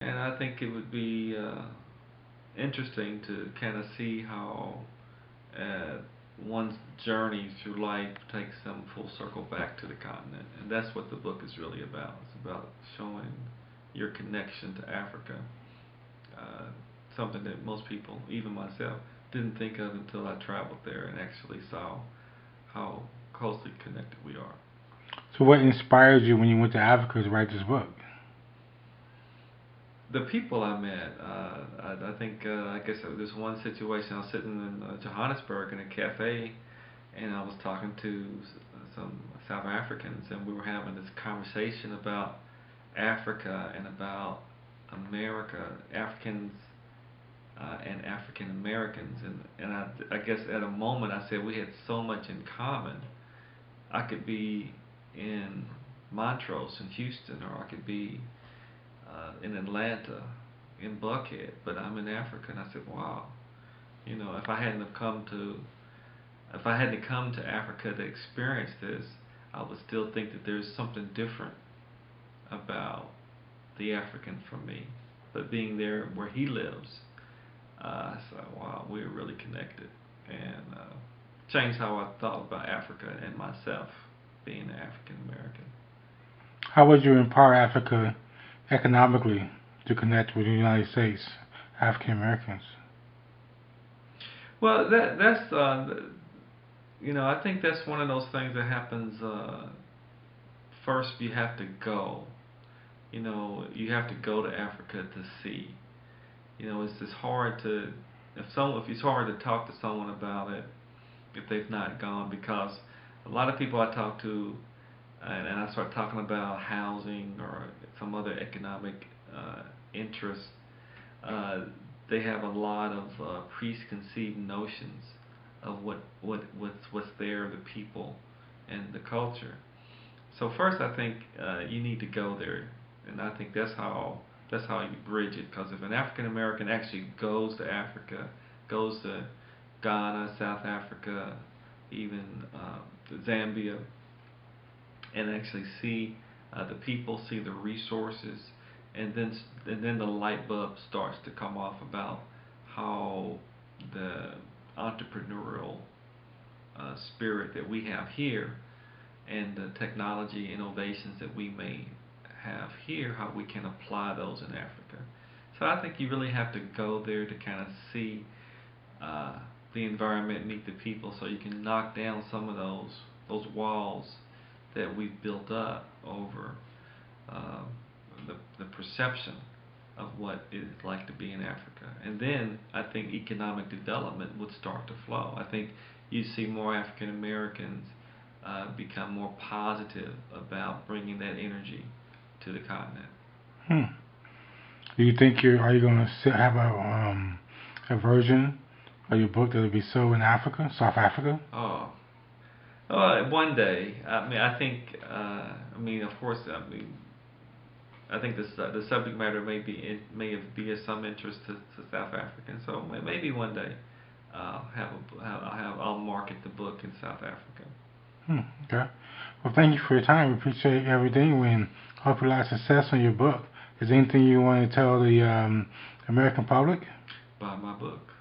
And I think it would be interesting to kind of see how uh, one's journey through life takes them full circle back to the continent. And that's what the book is really about. It's about showing your connection to Africa, uh, something that most people, even myself, didn't think of until I traveled there and actually saw how closely connected we are. So, what inspired you when you went to Africa to write this book? The people I met, I think, I guess there's one situation. I was sitting in Johannesburg in a cafe, and I was talking to some South Africans, and we were having this conversation about Africa and about America, Africans and African Americans, and I guess at a moment I said we had so much in common. I could be in Montrose in Houston, or I could be in Atlanta, in Buckhead, but I'm in Africa, and I said, wow, if I hadn't come to Africa to experience this, I would still think that there's something different about the African from me. But being there where he lives, I said, wow, we're really connected, and changed how I thought about Africa and myself, being an African American. How would you empower Africa economically to connect with the United States, African Americans? Well, I think that's one of those things that happens. First, you have to go. You have to go to Africa to see. It's just hard to if it's hard to talk to someone about it if they've not gone, because a lot of people I talk to, and I start talking about housing or some other economic interests, uh, they have a lot of preconceived notions of what's there, the people, and the culture. So first, I think you need to go there, and I think that's how you bridge it. Because if an African American actually goes to Africa, goes to Ghana, South Africa, even Zambia, and actually see the people, see the resources, and then the light bulb starts to come off about how the entrepreneurial spirit that we have here and the technology innovations that we may have here, how we can apply those in Africa. So I think you really have to go there to kind of see uh, the environment, meet the people, so you can knock down some of those walls that we've built up over uh, the perception of what it's like to be in Africa. And then I think economic development would start to flow. I think you see more African Americans become more positive about bringing that energy to the continent. Hmm. Do you think are you going to have a version of your book that will be sold in Africa, South Africa? Oh, one day. I mean, I think. Of course. I think the subject matter may be of some interest to South Africans. So maybe one day I'll market the book in South Africa. Hmm. Okay. Well, thank you for your time. We appreciate everything. And hope you a lot of success on your book. Is there anything you want to tell the American public? Buy my book.